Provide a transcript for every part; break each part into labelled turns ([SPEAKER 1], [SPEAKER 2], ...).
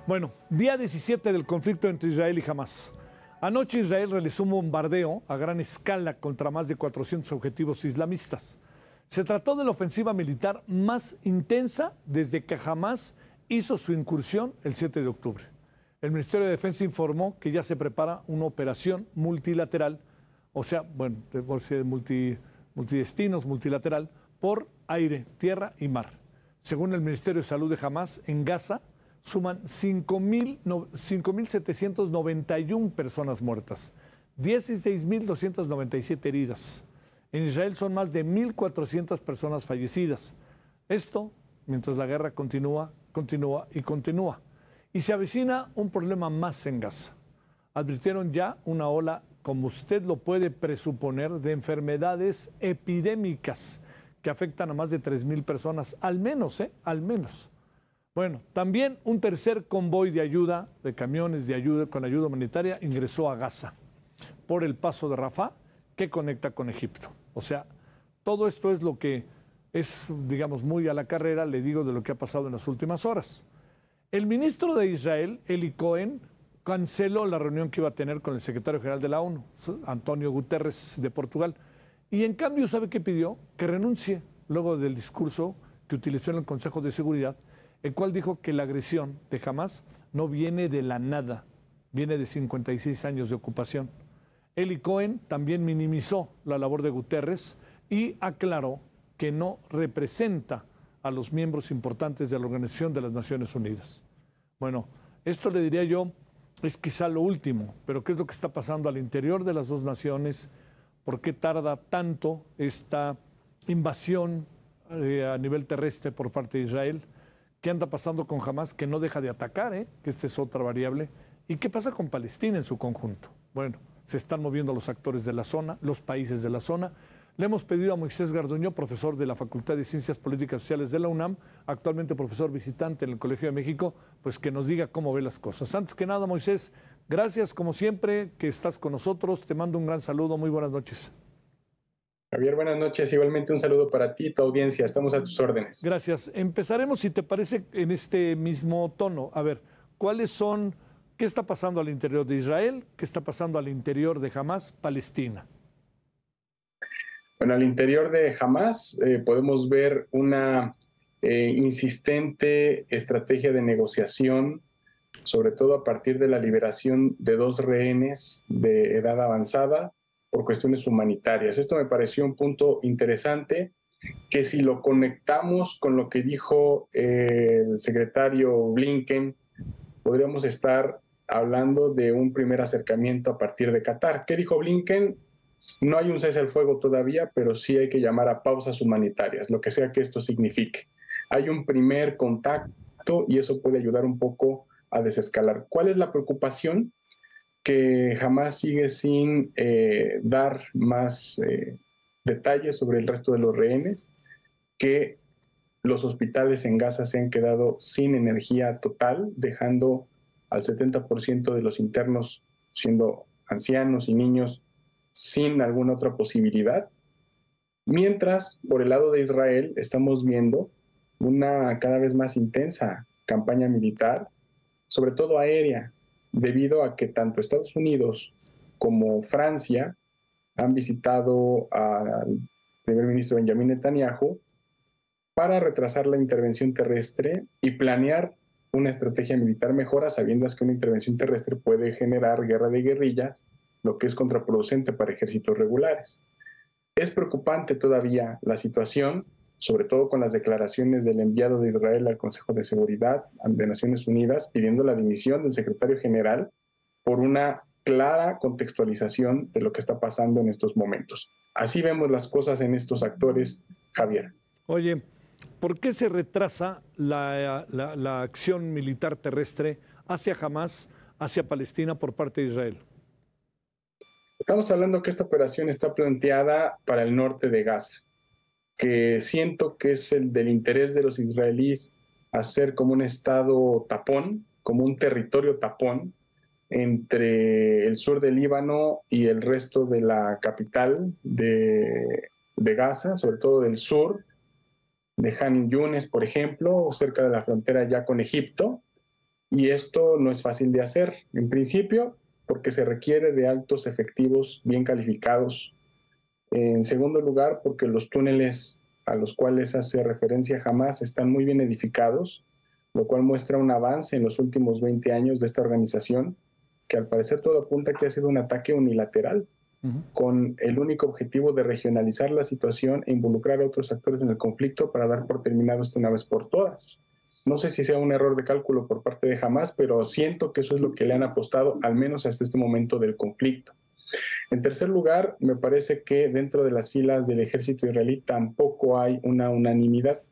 [SPEAKER 1] Bueno, día 17 del conflicto entre Israel y Hamás. Anoche Israel realizó un bombardeo a gran escala contra más de 400 objetivos islamistas. Se trató de la ofensiva militar más intensa desde que Hamás hizo su incursión el 7 de octubre. El Ministerio de Defensa informó que ya se prepara una operación multilateral, o sea, bueno, multidestinos, multilateral, por aire, tierra y mar. Según el Ministerio de Salud de Hamás, en Gaza suman 5.791 personas muertas, 16.297 heridas. En Israel son más de 1.400 personas fallecidas. Esto mientras la guerra continúa. Y se avecina un problema más en Gaza. Advirtieron ya una ola, como usted lo puede presuponer, de enfermedades epidémicas que afectan a más de 3.000 personas, al menos, al menos. Bueno, también un tercer convoy de ayuda, de camiones de ayuda con ayuda humanitaria, ingresó a Gaza por el paso de Rafah, que conecta con Egipto. O sea, todo esto es lo que es, digamos, muy a la carrera, le digo, de lo que ha pasado en las últimas horas. El ministro de Israel, Eli Cohen, canceló la reunión que iba a tener con el secretario general de la ONU, Antonio Guterres, de Portugal. Y en cambio, ¿sabe qué pidió? Que renuncie luego del discurso que utilizó en el Consejo de Seguridad, el cual dijo que la agresión de Hamás no viene de la nada, viene de 56 años de ocupación. Eli Cohen también minimizó la labor de Guterres y aclaró que no representa a los miembros importantes de la Organización de las Naciones Unidas. Bueno, esto le diría yo, es quizá lo último, pero ¿qué es lo que está pasando al interior de las dos naciones? ¿Por qué tarda tanto esta invasión a nivel terrestre por parte de Israel? ¿Qué anda pasando con Hamás, que no deja de atacar, que esta es otra variable? ¿Y qué pasa con Palestina en su conjunto? Bueno, se están moviendo los actores de la zona, los países de la zona. Le hemos pedido a Moisés Garduño, profesor de la Facultad de Ciencias Políticas y Sociales de la UNAM, actualmente profesor visitante en el Colegio de México, pues que nos diga cómo ve las cosas. Antes que nada, Moisés, gracias como siempre que estás con nosotros. Te mando un gran saludo. Muy buenas noches.
[SPEAKER 2] Javier, buenas noches. Igualmente un saludo para ti y tu audiencia. Estamos a tus órdenes.
[SPEAKER 1] Gracias. Empezaremos, si te parece, en este mismo tono. A ver, ¿qué está pasando al interior de Israel? ¿Qué está pasando al interior de Hamás, Palestina?
[SPEAKER 2] Bueno, al interior de Hamás podemos ver una insistente estrategia de negociación, sobre todo a partir de la liberación de 2 rehenes de edad avanzada por cuestiones humanitarias. Esto me pareció un punto interesante, que si lo conectamos con lo que dijo el secretario Blinken, podríamos estar hablando de un primer acercamiento a partir de Qatar. ¿Qué dijo Blinken? No hay un cese al fuego todavía, pero sí hay que llamar a pausas humanitarias, lo que sea que esto signifique. Hay un primer contacto y eso puede ayudar un poco a desescalar. ¿Cuál es la preocupación? Que jamás sigue sin dar más detalles sobre el resto de los rehenes, que los hospitales en Gaza se han quedado sin energía total, dejando al 70% de los internos, siendo ancianos y niños, sin alguna otra posibilidad. Mientras, por el lado de Israel, estamos viendo una cada vez más intensa campaña militar, sobre todo aérea, debido a que tanto Estados Unidos como Francia han visitado al primer ministro Benjamin Netanyahu para retrasar la intervención terrestre y planear una estrategia militar mejor, a sabiendas que una intervención terrestre puede generar guerra de guerrillas, lo que es contraproducente para ejércitos regulares. Es preocupante todavía la situación, sobre todo con las declaraciones del enviado de Israel al Consejo de Seguridad de Naciones Unidas pidiendo la dimisión del secretario general por una clara contextualización de lo que está pasando en estos momentos. Así vemos las cosas en estos actores, Javier.
[SPEAKER 1] Oye, ¿por qué se retrasa la acción militar terrestre hacia Hamás, hacia Palestina por parte de Israel?
[SPEAKER 2] Estamos hablando que esta operación está planteada para el norte de Gaza, que siento que es el del interés de los israelíes hacer como un estado tapón, como un territorio tapón entre el sur del Líbano y el resto de la capital de Gaza, sobre todo del sur, de Han Yunes, por ejemplo, cerca de la frontera ya con Egipto, Y esto no es fácil de hacer, en principio, porque se requiere de altos efectivos bien calificados. En segundo lugar, porque los túneles a los cuales hace referencia Hamás están muy bien edificados, lo cual muestra un avance en los últimos 20 años de esta organización, que al parecer todo apunta que ha sido un ataque unilateral, con el único objetivo de regionalizar la situación e involucrar a otros actores en el conflicto para dar por terminado esto una vez por todas. No sé si sea un error de cálculo por parte de Hamás, pero siento que eso es lo que le han apostado, al menos hasta este momento del conflicto. En tercer lugar, me parece que dentro de las filas del ejército israelí tampoco hay una unanimidad.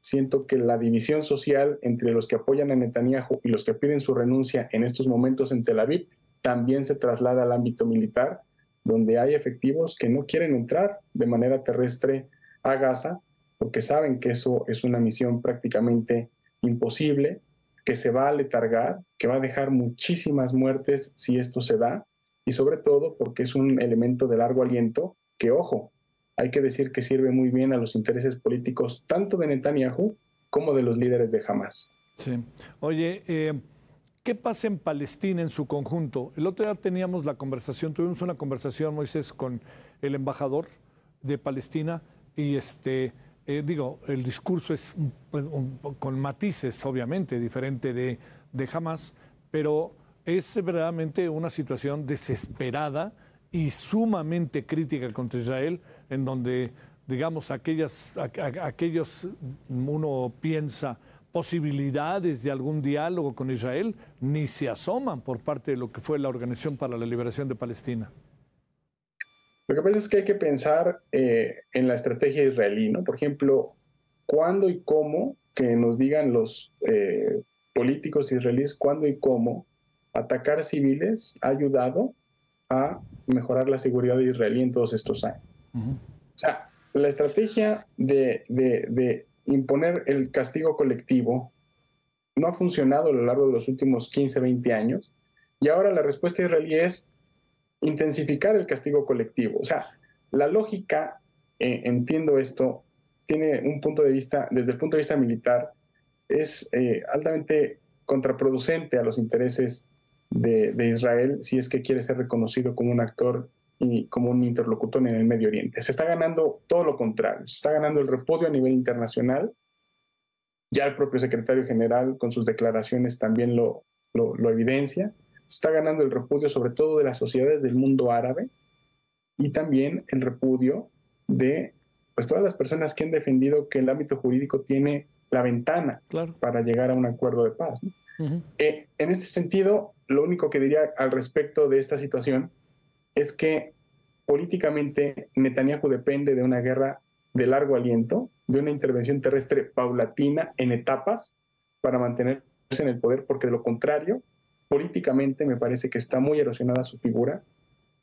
[SPEAKER 2] Siento que la división social entre los que apoyan a Netanyahu y los que piden su renuncia en estos momentos en Tel Aviv también se traslada al ámbito militar, donde hay efectivos que no quieren entrar de manera terrestre a Gaza, porque saben que eso es una misión prácticamente imposible, que se va a letargar, que va a dejar muchísimas muertes si esto se da, y sobre todo porque es un elemento de largo aliento que, ojo, hay que decir que sirve muy bien a los intereses políticos tanto de Netanyahu como de los líderes de Hamás.
[SPEAKER 1] Sí. Oye, ¿qué pasa en Palestina en su conjunto? El otro día tuvimos una conversación, Moisés, con el embajador de Palestina y el discurso es con matices, obviamente, diferente de Hamás, pero es verdaderamente una situación desesperada y sumamente crítica contra Israel, en donde, digamos, aquellos, uno piensa, posibilidades de algún diálogo con Israel ni se asoman por parte de lo que fue la Organización para la Liberación de Palestina.
[SPEAKER 2] Lo que pasa es que hay que pensar en la estrategia israelí, ¿no? Por ejemplo, cuándo y cómo, que nos digan los políticos israelíes, cuándo y cómo atacar civiles ha ayudado a mejorar la seguridad israelí en todos estos años. O sea, la estrategia de imponer el castigo colectivo no ha funcionado a lo largo de los últimos 15, 20 años, y ahora la respuesta israelí es intensificar el castigo colectivo. O sea, la lógica, entiendo esto, tiene un punto de vista, desde el punto de vista militar, es altamente contraproducente a los intereses de Israel si es que quiere ser reconocido como un actor y como un interlocutor en el Medio Oriente. Se está ganando todo lo contrario, se está ganando el repudio a nivel internacional. Ya el propio secretario general con sus declaraciones también lo evidencia. Se está ganando el repudio sobre todo de las sociedades del mundo árabe y también el repudio de pues, todas las personas que han defendido que el ámbito jurídico tiene la ventana para llegar a un acuerdo de paz, ¿no? En este sentido, lo único que diría al respecto de esta situación es que políticamente Netanyahu depende de una guerra de largo aliento, de una intervención terrestre paulatina en etapas para mantenerse en el poder, porque de lo contrario, políticamente me parece que está muy erosionada su figura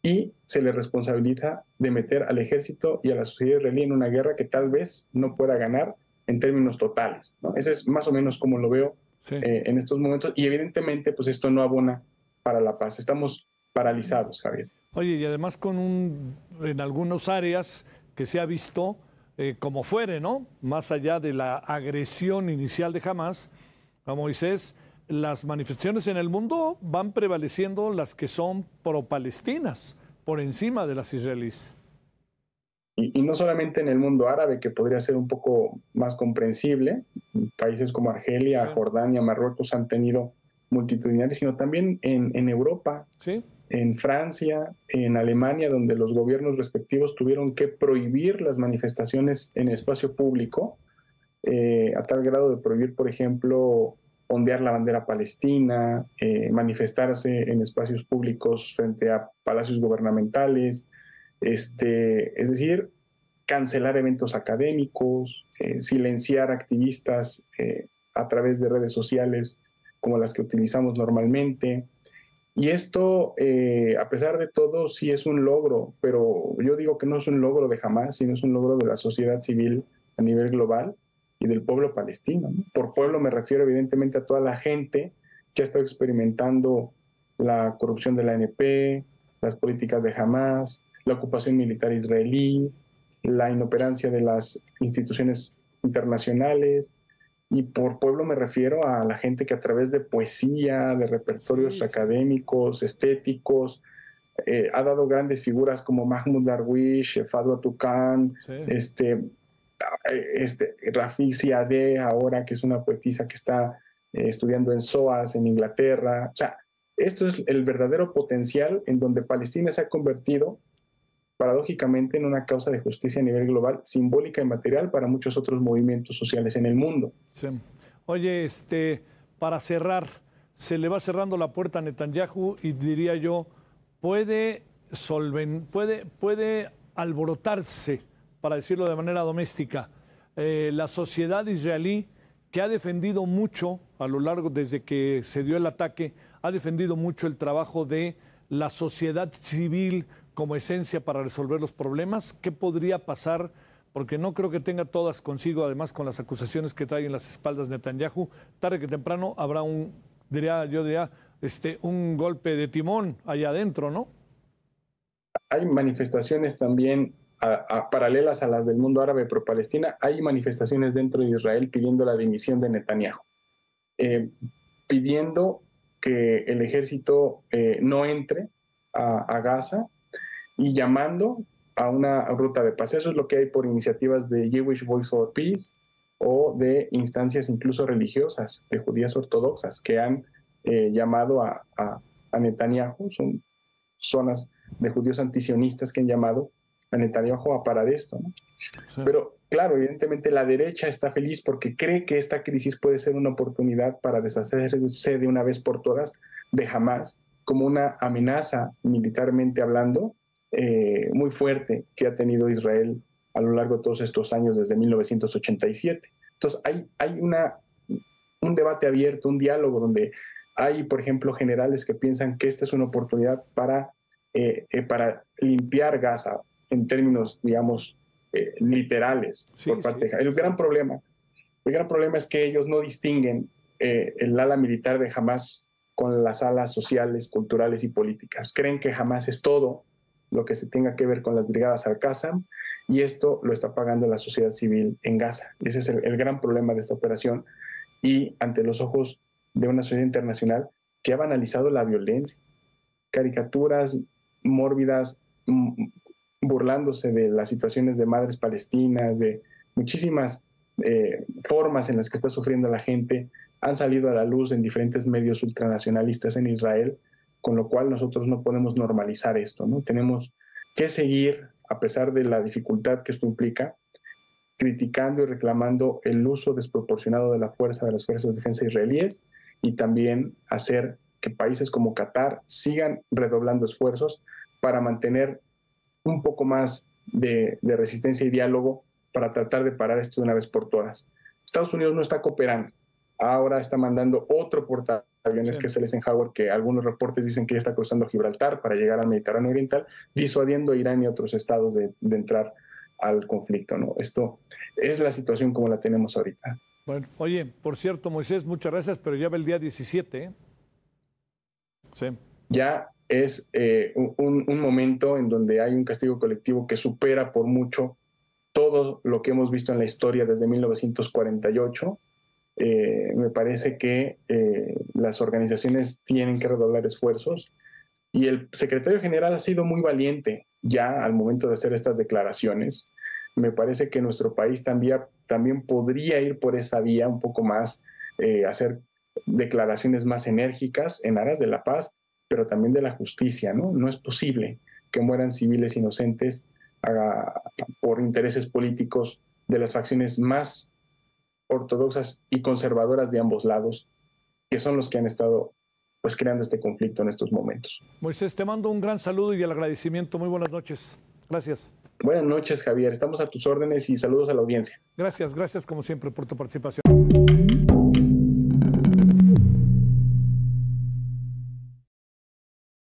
[SPEAKER 2] y se le responsabiliza de meter al ejército y a la sociedad israelí en una guerra que tal vez no pueda ganar en términos totales, ¿no? Ese es más o menos como lo veo en estos momentos, y evidentemente pues esto no abona para la paz. Estamos paralizados, Javier.
[SPEAKER 1] Oye, y además en algunas áreas que se ha visto como fuere, ¿no? Más allá de la agresión inicial de Hamás a Moisés, las manifestaciones en el mundo van prevaleciendo las que son pro-palestinas, por encima de las israelíes.
[SPEAKER 2] Y no solamente en el mundo árabe, que podría ser un poco más comprensible, países como Argelia, Jordania, Marruecos han tenido multitudinarios, sino también en Europa, en Francia, en Alemania, donde los gobiernos respectivos tuvieron que prohibir las manifestaciones en espacio público, a tal grado de prohibir, por ejemplo, ondear la bandera palestina, manifestarse en espacios públicos frente a palacios gubernamentales, es decir, cancelar eventos académicos, silenciar activistas a través de redes sociales como las que utilizamos normalmente. Y esto, a pesar de todo, sí es un logro, pero yo digo que no es un logro de Hamás, sino es un logro de la sociedad civil a nivel global y del pueblo palestino, ¿no? Por pueblo me refiero evidentemente a toda la gente que ha estado experimentando la corrupción de la ANP, las políticas de Hamás, la ocupación militar israelí, la inoperancia de las instituciones internacionales, Y por pueblo me refiero a la gente que a través de poesía, de repertorios académicos, estéticos, ha dado grandes figuras como Mahmoud Darwish, Fadwa Tuqan, Rafi Ziadeh ahora, que es una poetisa que está estudiando en SOAS, en Inglaterra. O sea, esto es el verdadero potencial en donde Palestina se ha convertido, paradójicamente, en una causa de justicia a nivel global, simbólica y material para muchos otros movimientos sociales en el mundo.
[SPEAKER 1] Sí. Oye, para cerrar, se le va cerrando la puerta a Netanyahu y diría yo, puede alborotarse, para decirlo de manera doméstica, la sociedad israelí, que ha defendido mucho a lo largo, desde que se dio el ataque, ha defendido mucho el trabajo de la sociedad civil como esencia para resolver los problemas. ¿Qué podría pasar? Porque no creo que tenga todas consigo, además con las acusaciones que trae en las espaldas Netanyahu. Tarde que temprano habrá un golpe de timón allá adentro, ¿no?
[SPEAKER 2] Hay manifestaciones también paralelas a las del mundo árabe pro Palestina. Hay manifestaciones dentro de Israel pidiendo la dimisión de Netanyahu, pidiendo que el ejército no entre a Gaza y llamando a una ruta de paz. Eso es lo que hay por iniciativas de Jewish Voice for Peace o de instancias incluso religiosas, de judías ortodoxas, que han llamado a Netanyahu. Son zonas de judíos antisionistas que han llamado a Netanyahu a parar esto, ¿no? Sí. Pero claro, evidentemente la derecha está feliz porque cree que esta crisis puede ser una oportunidad para deshacerse de una vez por todas de Hamás, como una amenaza militarmente hablando muy fuerte que ha tenido Israel a lo largo de todos estos años desde 1987. Entonces hay un debate abierto, un diálogo donde hay, por ejemplo, generales que piensan que esta es una oportunidad para limpiar Gaza en términos, digamos, literales. Sí, por parte de el gran problema es que ellos no distinguen el ala militar de Hamás con las alas sociales, culturales y políticas. Creen que Hamás es todo lo que se tenga que ver con las brigadas Al-Qassam, y esto lo está pagando la sociedad civil en Gaza. Ese es el gran problema de esta operación, y ante los ojos de una sociedad internacional que ha banalizado la violencia, caricaturas mórbidas, burlándose de las situaciones de madres palestinas, de muchísimas formas en las que está sufriendo la gente, han salido a la luz en diferentes medios ultranacionalistas en Israel, con lo cual nosotros no podemos normalizar esto, ¿no? Tenemos que seguir, a pesar de la dificultad que esto implica, criticando y reclamando el uso desproporcionado de la fuerza de las fuerzas de defensa israelíes, y también hacer que países como Qatar sigan redoblando esfuerzos para mantener un poco más de resistencia y diálogo para tratar de parar esto de una vez por todas. Estados Unidos no está cooperando. Ahora está mandando otro portaaviones, que es el Eisenhower, que algunos reportes dicen que ya está cruzando Gibraltar para llegar al Mediterráneo Oriental, disuadiendo a Irán y otros estados de entrar al conflicto, ¿no? Esto es la situación como la tenemos ahorita.
[SPEAKER 1] Bueno, oye, por cierto, Moisés, muchas gracias, pero ya va el día 17, ¿eh? Sí.
[SPEAKER 2] Ya es un momento en donde hay un castigo colectivo que supera por mucho todo lo que hemos visto en la historia desde 1948. Me parece que las organizaciones tienen que redoblar esfuerzos, y el secretario general ha sido muy valiente ya al momento de hacer estas declaraciones. Me parece que nuestro país también podría ir por esa vía un poco más, hacer declaraciones más enérgicas en aras de la paz, pero también de la justicia, ¿no? No es posible que mueran civiles inocentes por intereses políticos de las facciones más ortodoxas y conservadoras de ambos lados, que son los que han estado pues creando este conflicto en estos momentos.
[SPEAKER 1] Moisés, te mando un gran saludo y el agradecimiento. Muy buenas noches. Gracias.
[SPEAKER 2] Buenas noches, Javier. Estamos a tus órdenes y saludos a la audiencia.
[SPEAKER 1] Gracias como siempre por tu participación.